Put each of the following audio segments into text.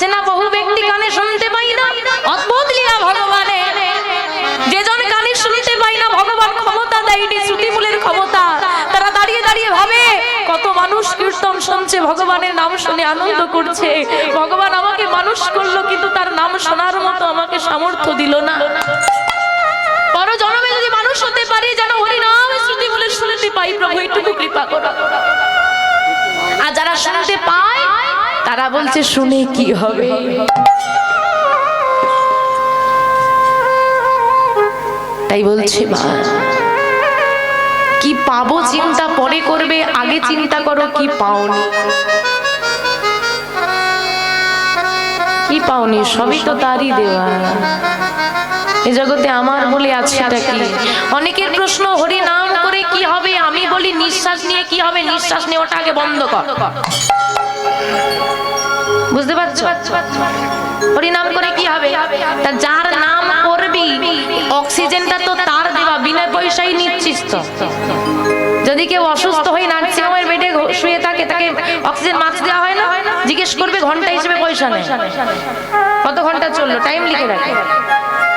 আছে না বহু ব্যক্তি কানে শুনতে পাই না, অদ্ভুত লীলা ভগবানের। যেজন কানে শুনতে পাই না ভগবান ক্ষমতা দেয়নি, শ্রুতিমূলের ক্ষমতা, তারা দাঁড়িয়ে দাঁড়িয়ে ভাবে কত মানুষ কীর্তন শুনছে, ভগবানের নাম শুনে আনন্দ করছে, ভগবান আমাকে মানুষ করলো কিন্তু তার নাম শোনার মতো আমাকে সামর্থ্য দিল না। পর জন্মে যদি মানুষ হতে পারি যেন হরিনাম শ্রুতিমূলে শুনতে পাই, প্রভু এইটুকু কৃপা করো। আর যারা শুনতে পায় তারা বলছে শুনে কি হবে। তাই বলছি মা, কি পাবো চিন্তা পরে করবে, আগে চিন্তা করো কি পাওনি। কি পাওনি সবই তো তারই দেওয়া। এই জগতে আমার বলে আছে কি? অনেকের প্রশ্ন হরি নাম করে কি হবে, আমি বলি নিঃশ্বাস নিয়ে কি হবে, নিঃশ্বাস নেওয়াটা আগে বন্ধ কর। বুঝতে পারছো? হরি নাম করে কি হবে? তা যার নাম করবি অক্সিজেনটা তো তার দেওয়া, বিনা পয়সায় নিচ্ছিস তো। যদি কেউ অসুস্থ হয়ে নার্সিং হোমের বেডে শুয়ে থাকে, তাকে অক্সিজেন মাস্ক দেওয়া হয় না? জিজ্ঞেস করবে ঘন্টা হিসেবে পয়সা নেই, কত ঘন্টা চললো টাইম লিখে রাখে।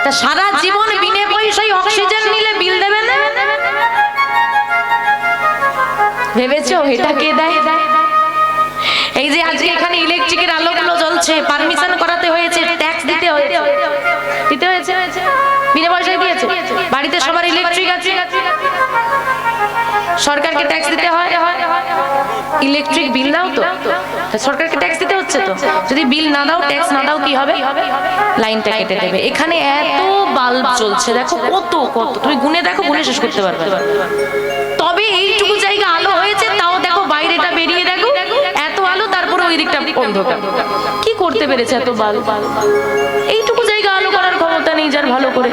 তা সারা জীবন বিনা পয়সায় অক্সিজেন নিলে বিল দেবে না? ভেবেছো এটা কে দেয়? এই যে আজকে এখানে ইলেকট্রিকের আলোগুলো জ্বলছে, পারমিশন করাতে হয়েছে, ট্যাক্স দিতে হয়েছে, বিনা পয়সায় দিয়েছে। বাড়িতে সবার ইলেকট্রিক আছে, সরকারকে ট্যাক্স দিতে হয়। ইলেকট্রিক বিল দাও তো, সরকারকে ট্যাক্স দিতে হচ্ছে তো। যদি বিল না দাও, ট্যাক্স না দাও, কি হবে? লাইনটা কেটে দেবে। এখানে এত বাল্ব চলছে, দেখো কত কত, তুমি গুনে দেখো, গুনে শেষ করতে পারবে। তবে এইটুকু জায়গা আলো হয়েছে, তাও দেখো বাইরেটা বেরিয়ে দেখো এত আলো, তারপরে ওই দিকটা অন্ধকার। কি করতে পেরেছে এত বাল্ব? এইটুকু জায়গা আলো করার ক্ষমতা নেই যার ভালো করে।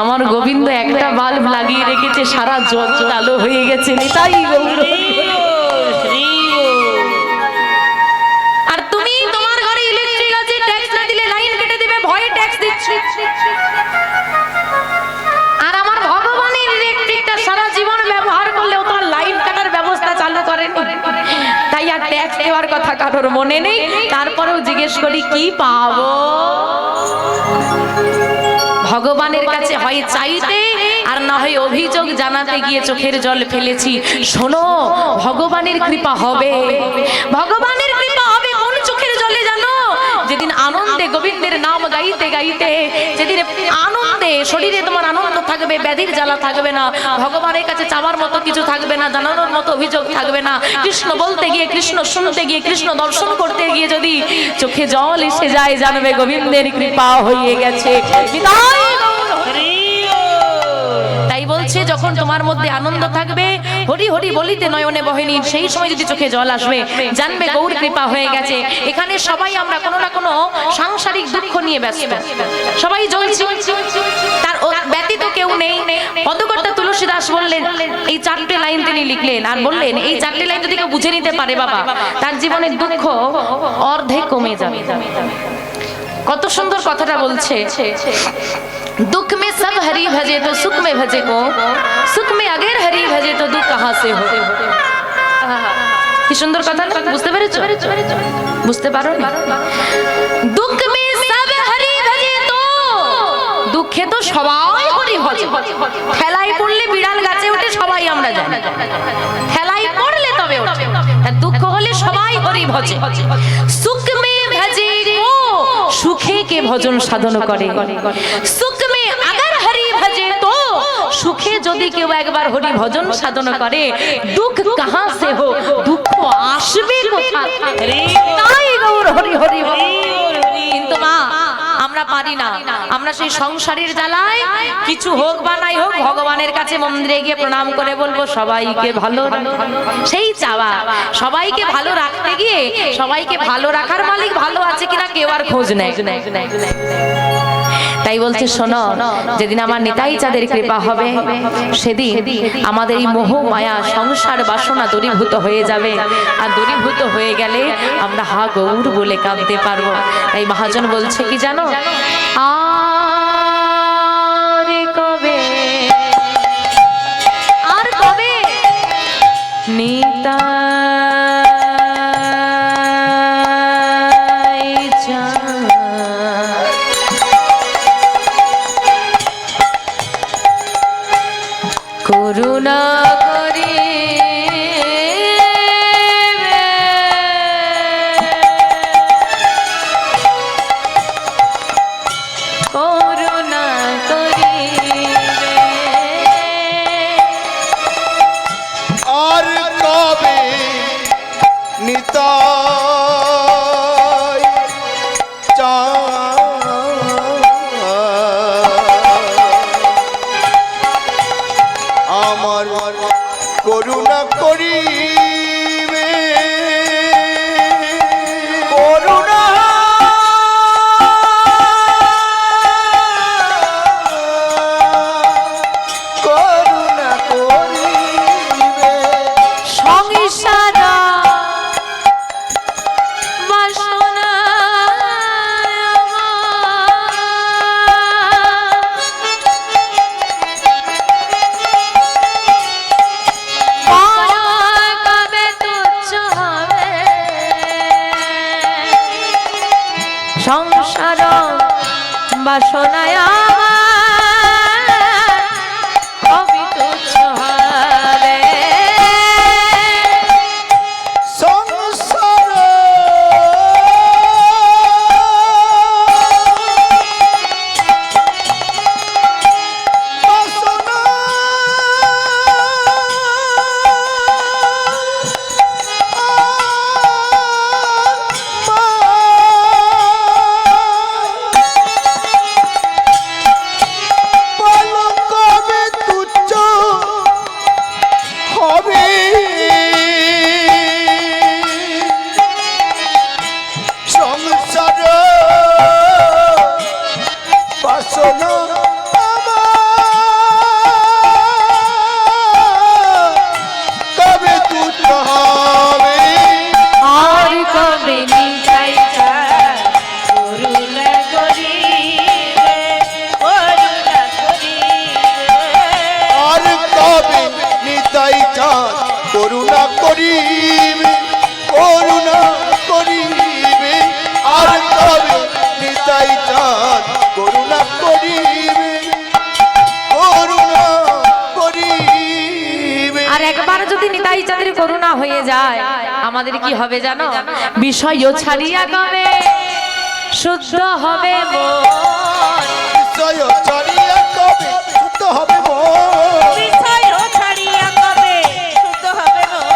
আমার গোবিন্দ একটা বাল্ব লাগিয়ে রেখেছে, সারা জগৎ আলো হয়ে গেছে। তাই আর তুমি তোমার ঘরে ইলেকট্রিক আছে, ট্যাক্স না দিলে লাইন কেটে দিবে, ভয়ে ট্যাক্স দিচ্ছ। আর আমার ভগবানের ইলেকট্রিকটা সারা জীবন ব্যবহার করলেও তো লাইন কাটার ব্যবস্থা চালু করেন, তাই আর ট্যাক্স দেওয়ার কথা কারোর মনে নেই। তারপরেও জিজ্ঞেস করি কি পাবো? ভগবানের কাছে হয় চাইতে আর না হয় অভিযোগ জানাতে গিয়ে চোখের জল ফেলেছি। শোনো, ভগবানের কৃপা হবে, ভগবানের কৃপা হবে। কোন চোখের জলে জানো? যেদিন আনন্দে গোবিন্দের নাম গাইতে গাইতে, যেদিন আনন্দে শরীরে তোমার আনন্দ থাকবে, ব্যাধির জ্বালা থাকবে না, ভগবানের কাছে চাওয়ার মতো কিছু থাকবে না, জানানোর মতো অভিযোগ থাকবে না। কৃষ্ণ বলতে গিয়ে, কৃষ্ণ শুনতে গিয়ে, কৃষ্ণ দর্শন করতে গিয়ে যদি চোখে জল এসে যায়, জানবে গোবিন্দের কৃপা হয়ে গেছে। তাই বলছে যখন তোমার মধ্যে আনন্দ থাকবে, হরি হরি বলিতে নয়নে বহেনি, সেই সময় যদি চোখে জল আসবে, জানবে গৌর কৃপা হয়ে গেছে। এখানে সবাই আমরা কোনো না কোনো সাংসারিক দুঃখ নিয়ে ব্যস্ত, সবাই জ্বলছি, তার ব্যতীত কেউ নেই। পদকর্তা তুলসী দাস বললেন, এই 4টে লাইন তিনি লিখলেন আর বললেন, এই 4টে লাইন যদি কেউ বুঝে নিতে পারে বাবা, তার জীবনের দুঃখ অর্ধেক কমে যাবে। কত সুন্দর কথাটা বলছে, दुख में सब हरि भजे तो सुख में भजे को, सुख में अगर हरि भजे तो दुख कहाँ से हो। কি সুন্দর কথা, বুঝতে পেরেছো? বুঝতে পারো না? দুঃখ মে সব হরি ভজে, তো দুঃখে তো সবাই হরি ভজে। ঠেলাই পড়লে বিড়াল গাছে ওঠে, সবাই আমরা জানি, ঠেলাই পড়লে তবে ওঠে। দুঃখ হলে সবাই হরি ভজে। সুখ মে ভজে কো, সুখে কে ভজন সাধন করে। সুখ মে আগার হরি ভজে তো, সুখে যদি কেউ একবার হরি ভজন সাধন করে, দুঃখ কাহা সে হো, দুঃখ আসবে কোথা? তাই গৌর হরি হরি হরি। কিন্তু মা আমরা পারি না, আমরা সেই সংসারের জ্বালায় কিছু হোক বা নাই হোক, ভগবানের কাছে মন্দিরে গিয়ে প্রণাম করে বলবো সবাইকে ভালো, সেই চাওয়া। সবাইকে ভালো রাখতে গিয়ে, সবাইকে ভালো রাখার মালিক ভালো আছে কিনা কেউ আর খোঁজ নেয়। তাই বলছে শোনো, যেদিন আমার নিতাই চাঁদের কৃপা হবে, সেদিন আমাদের এই মোহ মায়া সংসার বাসনা দূরীভূত হয়ে যাবে। আর দূরীভূত হয়ে গেলে আমরা হা গৌর বলে কাঁদতে পারবো। তাই মহাজন বলছে কি জানো, আর কবে, আর কবে নিতাই নিতাই আমার করুণা করিবে করুণা করুণা করিবে সংসার বাসনা কবে তুচ্ছ হবে সংসার বাসনায় আমার কবে তুচ্ছ হবে সংসার বাসনা বলো কবে তুচ্ছ হবে সংসার বাসনা কবে তুচ্ছ হবে আর কবে নিতাই চায় করুণা করিবে করুণা করিবে আর কবে নিতাই চাঁদ করুণা করিবে করুণা করিবে আর কবে নিতাই চাঁদ করুণা করিবে করুণা করিবে আর একবার যদি নিতাই চাঁদের করুণা হয়ে যায় আমাদের কি হবে জানো বিষয় ছাড়িয়া কবে শুদ্ধ হবে মন বিষয় ছাড়িয়া কবে শুদ্ধ হবে মন বিষয় ছাড়িয়া কবে শুদ্ধ হবে মন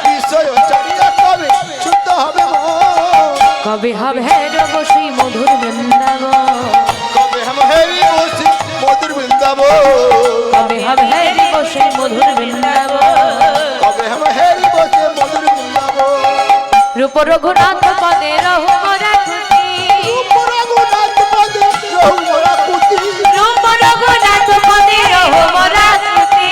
বিষয় ছাড়িয়া কবে শুদ্ধ হবে মন কবে হবে রবসী মধুর বৃন্দাবন কবে हम হেরি বসি মধুর বৃন্দাবন কবে হবে রবসী মধুর বৃন্দাবন কবে हम হেরি বসে মধুর বৃন্দাবন রূপ রঘুনাথ পদে রহু মোরা খুতি রঘুনাথ পদে রহু মোরা খুতি রূপ রঘুনাথ পদে রহু মোরা খুতি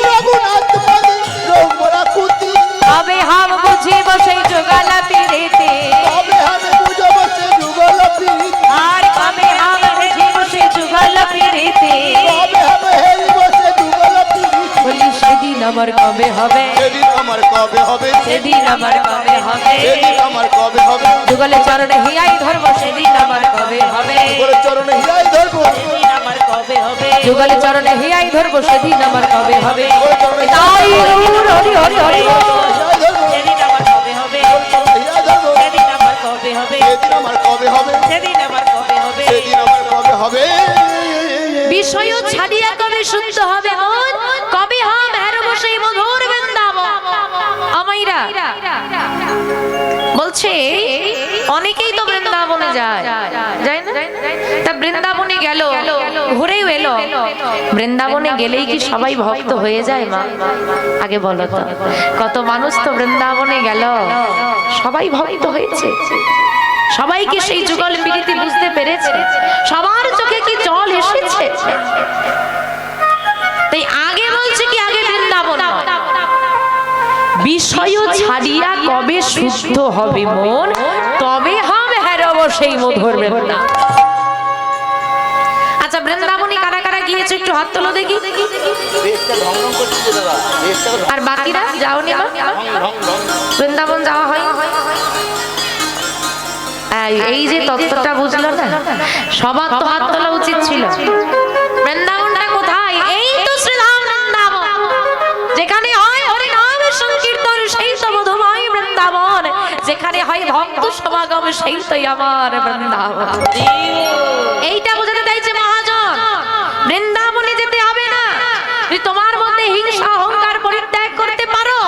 রঘুনাথ পদে রহু মোরা খুতি কবে হাম বুঝিব সেই যোগালা পিড়িতে কবে हम বুঝো বসে যুগল পীড়িত আর কবে হাম বুঝিব সেই যোগালা পিড়িতে কবে हम হেরি বসে যুগল পীড়িত বলি সেদিন আমার কবে হবে সেদিন আমার কবে হবে সেদিন আমার কবে হবে সেদিন আমার কবে হবে যুগলে চরণে হিয়াই ধরব সেদিন আমার কবে হবে তোর চরণে হিয়াই ধরবো সেদিন আমার কবে হবে যুগলে চরণে হিয়াই ধরব সেদিন আমার কবে হবে তোর চরণে তাই হরি হরি হরি বল। হিয়াই ধরবো সেদিন আমার কবে হবে তোর চরণে হিয়াই ধরবো সেদিন আমার কবে হবে সেদিন আমার কবে হবে সেদিন আমার কবে হবে সেদিন আমার কবে হবে বিষয় ছাড়িয়া কবে শুদ্ধ হবে মন কবে হাম হেরব সেই মধুর বৃন্দাবন আমাইরা বলছে অনেকেই তো বৃন্দাবনে যায় যায় না তা বৃন্দাবনে গেল ঘুরেও এলো বৃন্দাবনে গেলেই কি সবাই ভক্ত হয়ে যায় মা আগে বলো তো কত মানুষ তো বৃন্দাবনে গেল সবাই ভক্ত হয়েছে সবাইকে সেই যুগল পিড়িতি বুঝতে পেরেছে সবার চোখে কি জল এসেছে তাই আগে বলছে কি আগে বৃন্দাবন বিষয় ছাড়িয়া কবে শুদ্ধ হবে মন তবে হবে হেরব সেই মধুর বৃন্দাবন আচ্ছা বৃন্দাবনে কারা কারা গিয়েছে একটু হাত তোলো দেখি আর বাকিরা যাওনি মা বৃন্দাবন যাওয়া হয় এই যে তত্ত্বটা বুঝলো না সবার তো হাত তোলা উচিত ছিল বৃন্দাবনটা কোথায় এই তো শ্রীধাম বৃন্দাবন যেখানে হয় হরি নাম সংকীর্তন সেই তো মধুময় বৃন্দাবন যেখানে হয় ভক্ত সমাগম সেই তো আমার বৃন্দাবন এইটা বোঝাতে চাইছে মহাজন বৃন্দাবনে যেতে হবে না যদি তোমার মধ্যে হিংসা অহংকার পরিত্যাগ করতে পারো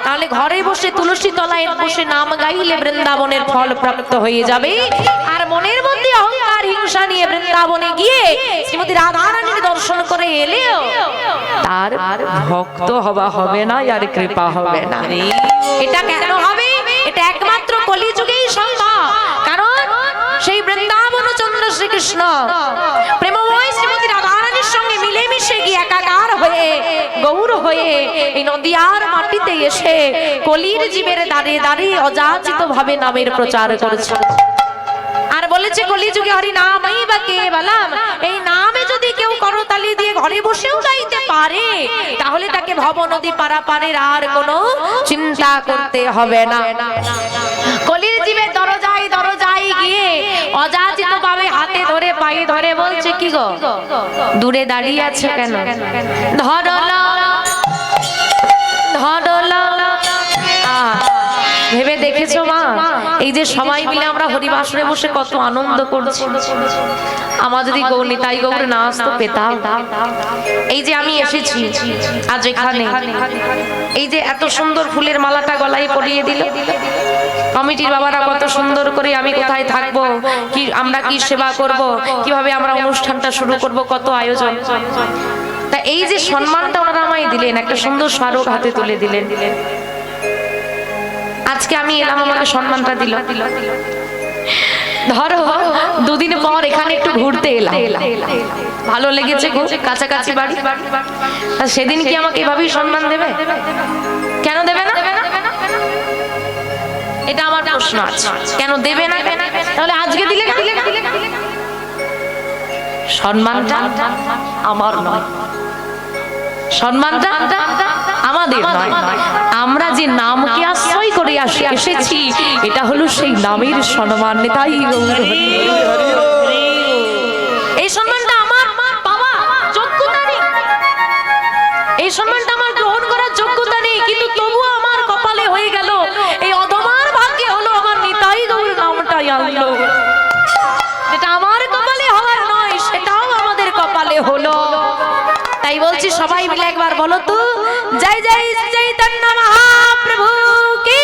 তাহলে তাহলে ঘরে বসে তুলসী তলায় বসে নাম গাইলে বৃন্দাবনের ফল প্রাপ্ত হয়ে যাবে। আর মনের মধ্যে অহংকার হিংসা নিয়ে বৃন্দাবনে গিয়ে শ্রীমতী রাধারানীর দর্শন করে এলেও তার ভক্ত হওয়া হবে না, আর কৃপা হবে না। এটা কেন হবে? এটা একমাত্র কলিযুগেই সম্ভব। কারণ সেই বৃন্দাবন চন্দ্র শ্রীকৃষ্ণ প্রেমময় শ্রীমতী রাধারানীর সঙ্গে মিলেমিশে গিয়ে একাকার হয়ে গৌর হয়ে এই নদিয়ার মাটিতে এসে কলির জীবের দাঁড়িয়ে দাঁড়িয়ে অযাচিত ভাবে নামের প্রচার করেছে। আর বলেছে কলিযুগে হরি নামই বা কেবলম, এই নামে যদি কেউ করতালি দিয়ে ঘরে বসেও গাইতে পারে তাহলে তাকে ভব নদী পারাপারের আর কোনো চিন্তা করতে হবে না। কলির জীবের দরজায় দরজায় গিয়ে অযাচিত ভাবে হাতে ধরে পায়ে ধরে বলছে, কি গো দূরে দাঁড়িয়ে আছে কেন? ধরলা ধরলা। ভেবে দেখেছো মা, এই যে সবাই মিলে আমরা হরিবাসরে বসে কত আনন্দ করছি, আমার যদি গৌনিতাই গৌর না আসতো পেতাম। এই যে আমি এসেছি আজ এখানে, এই যে এত সুন্দর ফুলের মালাটা গলায় পরিয়ে দিল কমিটির বাবারা, কত সুন্দর করে আমি কোথায় থাকবো, কি আমরা কি সেবা করব, কিভাবে আমরা অনুষ্ঠানটা শুরু করব, কত আয়োজন। তা এই যে সম্মানটা ওনারা আমায় দিলেন, একটা সুন্দর স্মারক হাতে তুলে দিলেন, আজকে আমি এলাম, আমাকে সম্মানটা দিল। ধরো দুদিন পর এখানে একটু ঘুরতে এলাম, ভালো লেগেছে, কাছাকাছি বাড়ি, সেদিন কি আমাকে এভাবেই সম্মান দেবে? কেন দেবে না? এটা আমার প্রশ্ন আছে, কেন দেবে না? তাহলে আজকে দিলে না? সম্মানটা আমার নয়, সম্মানটা আমাদের নয়। আমরা যে নামকে আশ্রয় করে এসেছি, এটা হলো সেই নামের সম্মান। তাই এই সম্মানটা আমার বাবা যোগ্যতা নেই, এই সম্মানটা আমার গ্রহণ করার যোগ্যতা নেই, কিন্তু তবুও আমার কপালে হয়ে গেল, এই অধমার ভাগ্যে হলো আমার নিতাই গৌর নামটাই আনলো। যেটা আমার কপালে হওয়ার নয় সেটাও আমাদের কপালে হলো। তাই বলছি সবাই মিলে একবার বলো তো, জয় জয় চৈতন্য মহাপ্রভু কি।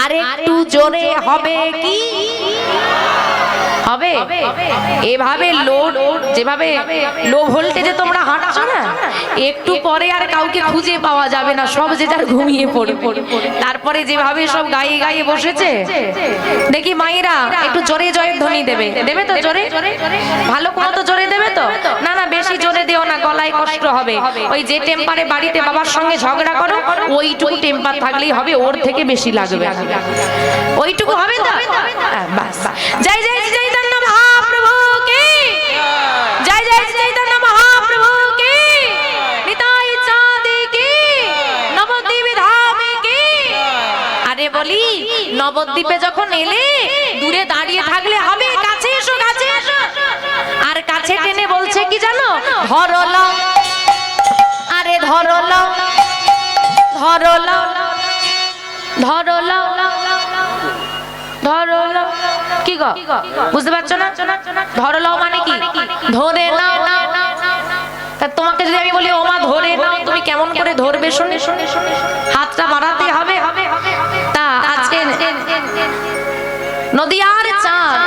আর একটু জোরে হবে কি? হবে। এভাবে লোড, যেভাবে লো ভোল্টেজে তোমরা হাঁটছো না, একটু পরে আর কাউকে খুঁজে পাওয়া যাবে না, সব যে যার ঘুমিয়ে পড়বে। তারপরে যেভাবে সব গায়ে গায়ে বসেছে, দেখি মায়েরা একটু জোরে জয়ের ধ্বনি দেবে, দেবে তো জোরে? ভালো কোনো তো জোরে দেবে তো? না না, বেশি জোরে দিও না, গলায় কষ্ট হবে। ওই যে টেম্পারে বাড়িতে বাবার সঙ্গে ঝগড়া করো, ওইটুকু টেম্পার থাকলেই হবে, ওর থেকে বেশি লাগবে, ওইটুকু হবে তো? বাস। জয় জয় চৈতন্য মহাপ্রভু কি, জয় জয় চৈতন্য মহাপ্রভু কি, নিতাই চাঁদ কি, নবদ্বীপ ধাম কি। আরে বলি, নবদ্বীপে যখন এলে দূরে দাঁড়িয়ে থাকলে হবে, কাছে এসো, কাছে এসো। আর কাছে টেনে বলছে কি জানো? ধরলা, আরে ধরলা, ধরলা, ধরলা, ধরলা। কি গো বুঝতে পারছো না? ধরলাও মানে কি? ধরে নাও। তা তোমাকে যদি আমি বলি ও মা ধরে নাও, তুমি কেমন করে ধরবে? শুনে হাতটা বাড়াতে হবে। তা আজকে নদিয়ার চাঁদ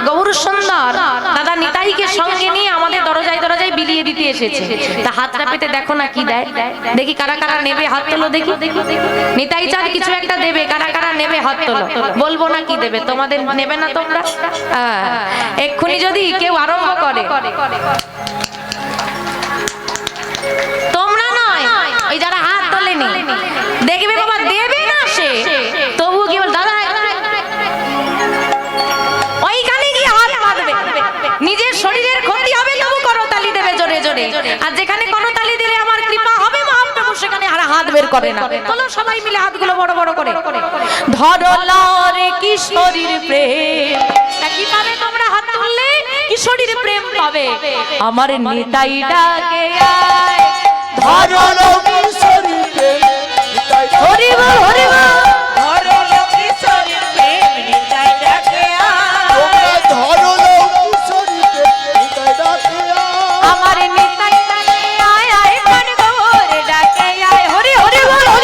গৌর সুন্দর দাদা নিতাইকে সঙ্গে নিয়ে আমাদের দরজায় দরজায় বিলিয়ে দিতে এসেছে। তা হাতটা পেতে দেখো না কি দেয়, দেখি কারা কারা নেবে, হাত তোলো দেখি। নিতাই চাঁদ কিছু একটা দেবে, কারা কারা নেবে হাত তোলো। বলবো না কি দেবে, তোমাদের নেবে না তোমরা? এক্ষুনি যদি কেউ আরম্ভ করে, তোমরা নয়, ওই যারা হাত তোলেনি, দেখবে বাবা দেবে না সে, তবু কি বল দাদা ওইখানে গিয়ে হাত মারবে, নিজের শরীরের ক্ষতি হবে তবু করতালি দেবে জোরে জোরে। আর যেখানে করতালি দিলে আমার কৃপা হবে মহাপ্রভু, সেখানে আর হাত বের করে না। চলো সবাই মিলে হাতগুলো বড় বড় করে ধরলা রে কিশোরীর প্রেম। তা কি পাবে তোমরা হাত তুললে? কিশোরীর প্রেম পাবে। আমার নিতাই ডাকে আয়, ধরলো কিশোরীর প্রেম, নিতাই হরি বল হরি বল। ধরলো কিশোরীর প্রেম, নিতাই ডাকে আয়। তোমরা ধরলো কিশোরীর প্রেম, নিতাই ডাকে আয়। আমার নিতাই ডাকে আয়, আয় মন গৌর ডাকে আয়, হরি হরি বল।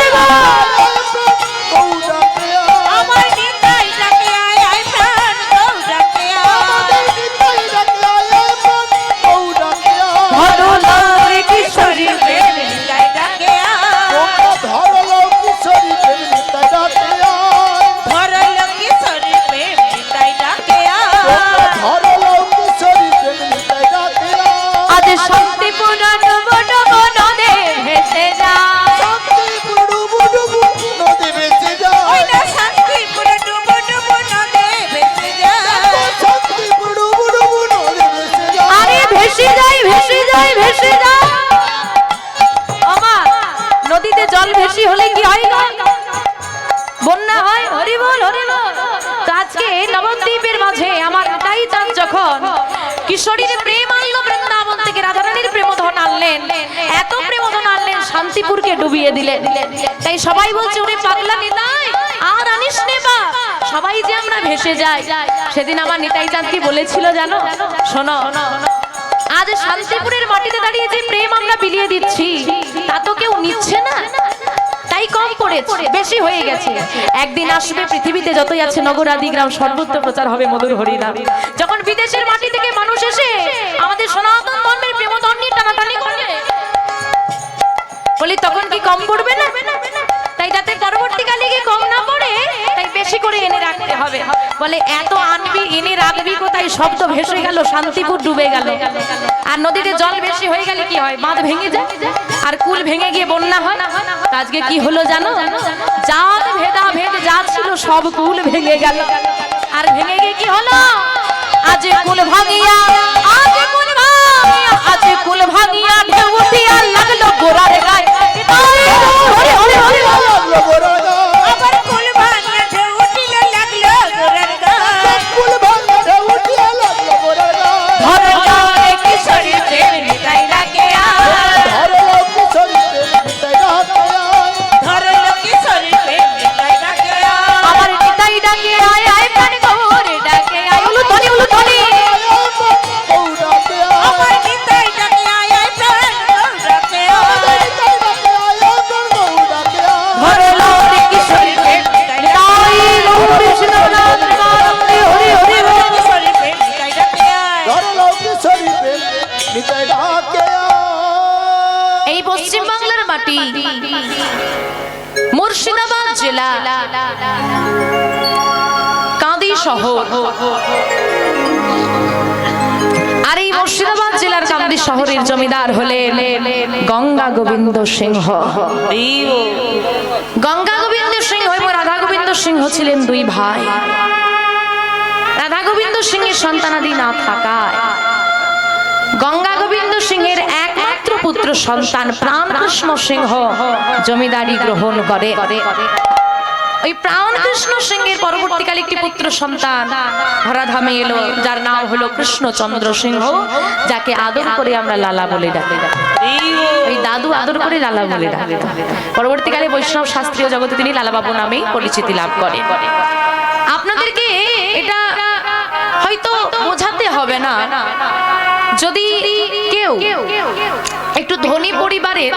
যখন কিশোরীর প্রেম আনলো বৃন্দাবন থেকে, রাধারানীর প্রেমধন আনলেন, এত প্রেমধন আনলেন শান্তিপুরকে ডুবিয়ে দিলেন। তাই সবাই বলছে ওরে পাগলা নিতাই আর আনিস নে বা, সবাই যে আমরা ভেসে যাই। সেদিন আমার নিতাই চাঁদ কি বলেছিল জানো? শোনো, আজ শান্তিপুরের মাটিতে দাঁড়িয়ে যে প্রেম আমরা বিলিয়ে দিচ্ছি তা তো কেউ নিচ্ছে না, তাই কম পড়েছে, বেশি হয়ে গেছে। একদিন আসবে পৃথিবীতে যতই আছে নগর আদি গ্রাম সর্বত্র প্রচার হবে মধুর হরিনাম। যখন বিদেশের মাটি থেকে মানুষ এসে আমাদের সনাতন ধর্মের প্রেমধন নিয়ে টানাটানি করবে, বলি তখন কি কম পড়বে না? তাই যাতে পরবর্তীকালে কি কম না পড়ে তাই বেশি করে এনে রাখতে হবে। বলে এত আনবি এনে রাখবি কোথায়, শব্দ ভেসে গেল, শান্তিপুর ডুবে গেল। আর নদীতে জল বেশি হয়ে গেলে কি হয়? বাঁধ ভেঙে যায় আর কুল ভেঙে গিয়ে বন্যা হয়। আজকে কি হলো জানো? জাত ভেদা ভেদ যা ছিল সব কুল ভেঙে গেল। আর ভেঙে গিয়ে কি হলো? আজ কুল ভাঙিয়া, আজ কুল ভাঙিয়া, আজ কুল ভাঙিয়া ঢেউ উঠিয়া লাগলো গোড়ার গায়ে। হরি হরি হরি লাগলো গোড়ার গায়ে। আবার কুল ভাঙিয়া ঢেউ উঠিল লাগলো গোড়ার গায়ে। কুল ভাঙিয়া ঢেউ উঠিয়া লাগলো গোড়ার গায়ে। ধরলো কিশোরী প্রেম নিতাই ডাকে আয়। ধরলো কিশোরী প্রেম নিতাই ডাকে আয়। ধরলো কিশোরী প্রেম নিতাই ডাকে আয়। আমার নিতাই ডাকে আয় আয় প্রাণ গৌর ডাকে আয়। উলু ধনি উলু ধনি। বউ ডাকে আয়। আমার নিতাই ডাকে আয় আয় প্রাণ ডাকে আয়। নিতাই ডাকে আয়, আমার বউ ডাকে আয়। ধরলো কিশোরী প্রেম নিতাই গৌর কৃষ্ণ নাথ প্রেমানন্দে হরি হরি বল। কিশোরী প্রেম নিতাই ডাকে আয়। ধরলো কিশোরী প্রেম নিতাই ডাকে আয়। এই পশ্চিম বাংলার মাটি মুর্শিদাবাদ জেলা কাঁদি শহর। আর এই মুর্শিদাবাদ জেলার কান্দি শহরের জমিদার হলেন গঙ্গা গোবিন্দ সিংহ। গঙ্গা গোবিন্দ সিংহ এবং রাধা গোবিন্দ সিংহ ছিলেন দুই ভাই। রাধা গোবিন্দ সিংহের সন্তানাদি না থাকায় গঙ্গা গোবিন্দ সিংহের একমাত্র পুত্র সন্তান প্রাণকৃষ্ণ সিংহ জমিদারি গ্রহণ করে। ওই প্রাণকৃষ্ণ সিংহের পরবর্তীকালে একটি পুত্র সন্তান ধরাধামে এলো, যার নাম হলো কৃষ্ণচন্দ্র সিংহ, যাকে আদর করে আমরা লালা বলে ডাকি। ওই দাদু আদর করে লালা বলে ডাকি। পরবর্তীকালে বৈষ্ণব শাস্ত্রীয় জগতে তিনি লালাবাবু নামেই পরিচিতি লাভ করে। আপনাদেরকে এটা হয়তো বোঝাতে হবে না, যদি কেউ একটু ধনী পরিবারের,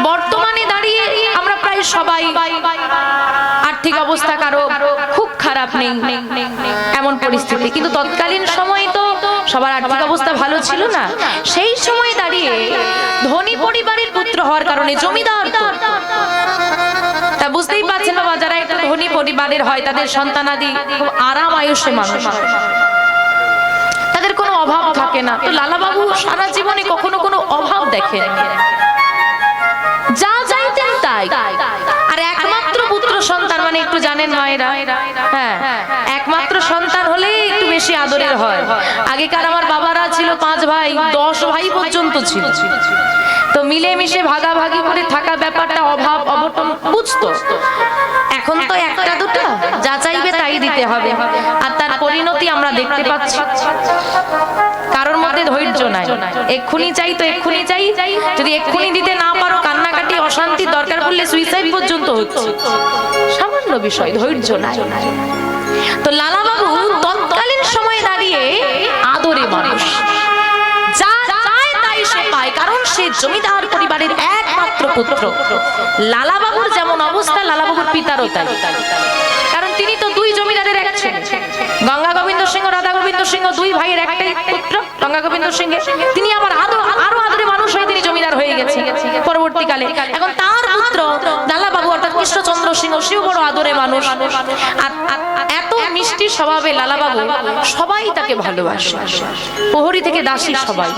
বর্তমানে দাঁড়িয়ে আমরা প্রায় সবাই আর্থিক অবস্থা কারো খুব খারাপ নেই এমন পরিস্থিতি, কিন্তু তৎকালীন সময়ে তো সবার আর্থিক অবস্থা ভালো ছিল না। সেই সময় দাঁড়িয়ে ধনী পরিবারের পুত্র হওয়ার কারণে জমিদার তো, তা বুঝতেই পারছেন বাবা, যারা একটু ধনী পরিবারের হয় তাদের সন্তানাদি খুব আরাম আয়ুষে মানুষ, তাদের কোনো অভাব থাকে না। তো লালাবাবু সারা জীবনে কখনো কোনো অভাব দেখেন, যা চাইতেন তাই। আর একমাত্র পুত্র সন্তান মানে একটু জানেন মায়েরা, হ্যাঁ একমাত্র সন্তান হলে একটু বেশি আদরের হয়। আগেকার আমার বাবারা ছিল 5 ভাই, 10 ভাই পর্যন্ত ছিল, তো মিলেমিশে ভাগাভাগি করে থাকা ব্যাপারটা অভাব অবটন বুঝতো। এখন তো একটা দুটো যা চাইবে তাই দিতে হবে, আর তার পরিণতি আমরা দেখতে পাচ্ছি। কারোর মধ্যে ধৈর্য নাই, এক্ষুনি চাই তো এক্ষুনি চাই, যদি এক্ষুনি দিতে না পারো কান্নাকাটি অশান্তি, দরকার পড়লে সুইসাইড পর্যন্ত হচ্ছে। সামান্য বিষয়, ধৈর্য নাই। তো লালাবাবু তৎকালীন সময় দাঁড়িয়ে আদরে মানুষ, যা চায় তাই সে পায়, কারণ সে জমিদার পরিবারের একমাত্র পুত্র। লালাবাবুর যেমন অবস্থা, লালাবাবুর পিতারও তাই, কারণ তিনি তো 2 জমিদারের এক ছেলে। গঙ্গা গোবিন্দ সিংহ, রাধা গোবিন্দ সিংহ 2 ভাইয়ের একটাই পুত্র গঙ্গা গোবিন্দ সিংহ, তিনি আবার আরো আদরে মানুষ হয়ে তিনি জমিদার হয়ে গেছে পরবর্তীকালে। এখন তার পুত্র লালাবাবু অর্থাৎ কৃষ্ণচন্দ্র সিংহ, সেও বড় আদরে মানুষ। আর এত মিষ্টি স্বভাবে লালাবাবু, সবাই তাকে ভালোবাসে, প্রহরী থেকে দাসী সবাই।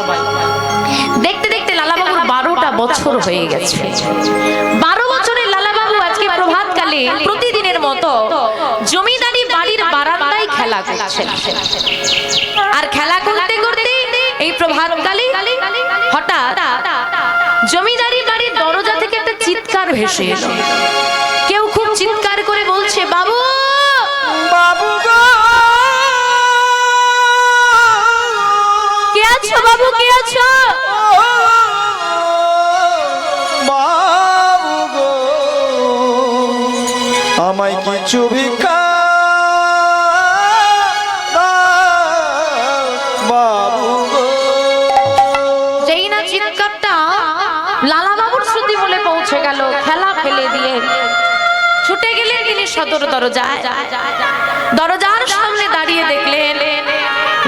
দেখতে দেখতে লালাবাবুর 12টা বছর হয়ে গেছে। 12 বছরের লালাবাবু আজকে প্রভাতকালে প্রতিদিনের মতো জমিদারি বাড়ির বারান্দায় খেলা করছেন। আর খেলা করতে করতে এই প্রভাতকালে হঠাৎ জমিদারি বাড়ির দরজা থেকে একটা চিৎকার ভেসে এলো। কেউ খুব চিৎকার করে বলছে, বাবু বাবু গো বলছো? বাবু গো আমায় কিছু ভিক্ষা দাও, বাবু গো। যেই না চিৎকারটা লালা বাবুর শ্রুতি বলে পৌঁছে গেল, খেলা ফেলে দিয়ে ছুটে গেলেন তিনি সদর দরজায়। দরজার সামনে দাঁড়িয়ে দেখলেন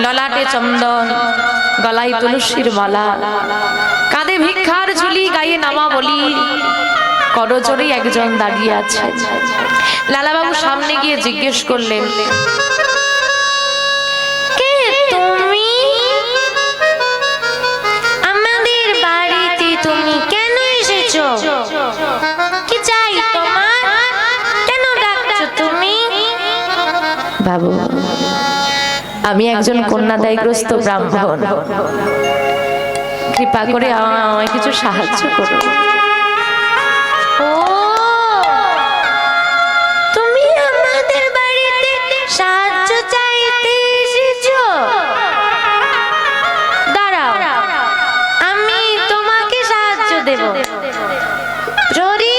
ললাটে চন্দন, গলায় তুলসীর মালা, কাঁধে ভিক্ষার ঝুলি, গায়ে নামা বলি, করজোড়ে একজন দাঁড়িয়ে আছে। লালাবাবু সামনে গিয়ে জিজ্ঞেস করলেন, কে তুমি? আমাদের বাড়িতে তুমি কেন এসেছো? কি চাই তোমার? কেন ডাকছো তুমি? বাবু, আমি একজন কন্যাদায়গ্রস্ত ব্রাহ্মণ, কৃপা করে আমায় কিছু সাহায্য করো। ও, তুমি আমাদের বাড়িতে সাহায্য চাইতে এসেছো? দাঁড়াও, আমি তোমাকে সাহায্য দেব। প্রহরী,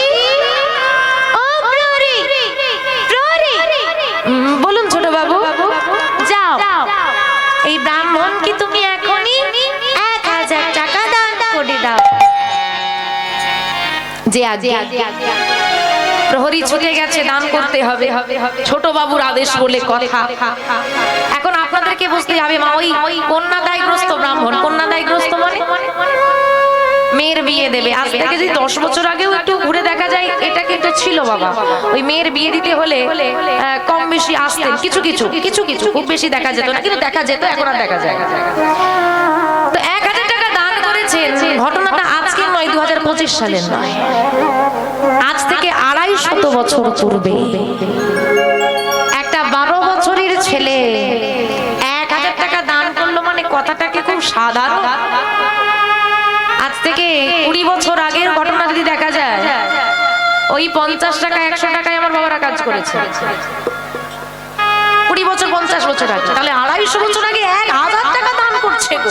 ও প্রহরী, প্রহরী, বলুন ছোট বাবু, যাও এই ব্রাহ্মণকে তুমি এখনই 1000 টাকা দান করে দাও। যে আগে প্রহরী ছুটে গেছে, দান করতে হবে, ছোট বাবুর আদেশ বলে কথা। এখন আপনাদেরকে বুঝতে হবে, মা ওই কন্যাদায়গ্রস্ত ব্রাহ্মণ, কন্যাদায়গ্রস্ত মানে মেয়ের বিয়ে দেবে। আজ থেকে যদি 10 বছর আগেও একটু ঘুরে দেখা যায়, এটা কিন্তু ছিল বাবা। ওই মেয়ের বিয়ে দিতে হলে কম বেশি আসতেন, কিছু কিছু কিছু কিছু, খুব বেশি দেখা যেত না, কিন্তু দেখা যেত, এখন আর দেখা যায়। তো 1000 টাকা দান করেছেন। ঘটনাটা আজকে নয়, 2025 সালের নয়, আজ থেকে 250 বছর পূর্বে একটা 12 বছরের ছেলে 1000 টাকা দান করলো, মানে কথাটাকে খুব সাধারণ। আজ থেকে 20 বছর আগের ঘটনা যদি দেখা যায়, ওই 50 টাকা 100 টাকায় আমার বাবারা কাজ করেছে। 20 বছর 50 বছর আগে, তাহলে 250 বছর আগে 1000 টাকা দান করছে গো।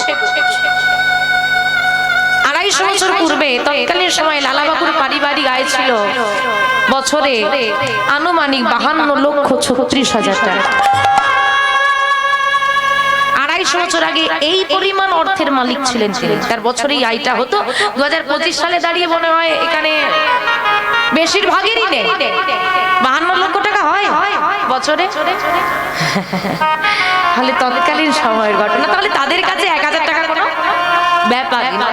250 বছর পূর্বে তৎকালীন সময় লালাবাবুর পারিবারিক আয় ছিল বছরে আনুমানিক 52,36,000 টাকা। 250 বছর আগে এই পরিমাণ অর্থের মালিক ছিলেন তিনি। তার বছরেই আয়টা হতো। 2025 সালে দাঁড়িয়ে মনে হয় এখানে বেশিরভাগেরই নেই। 52 লক্ষ টাকা হয় বছরে। তাহলে তৎকালীন সময়ের ঘটনা, তাহলে তাদের কাছে 1000 টাকা কোনো ব্যাপার না।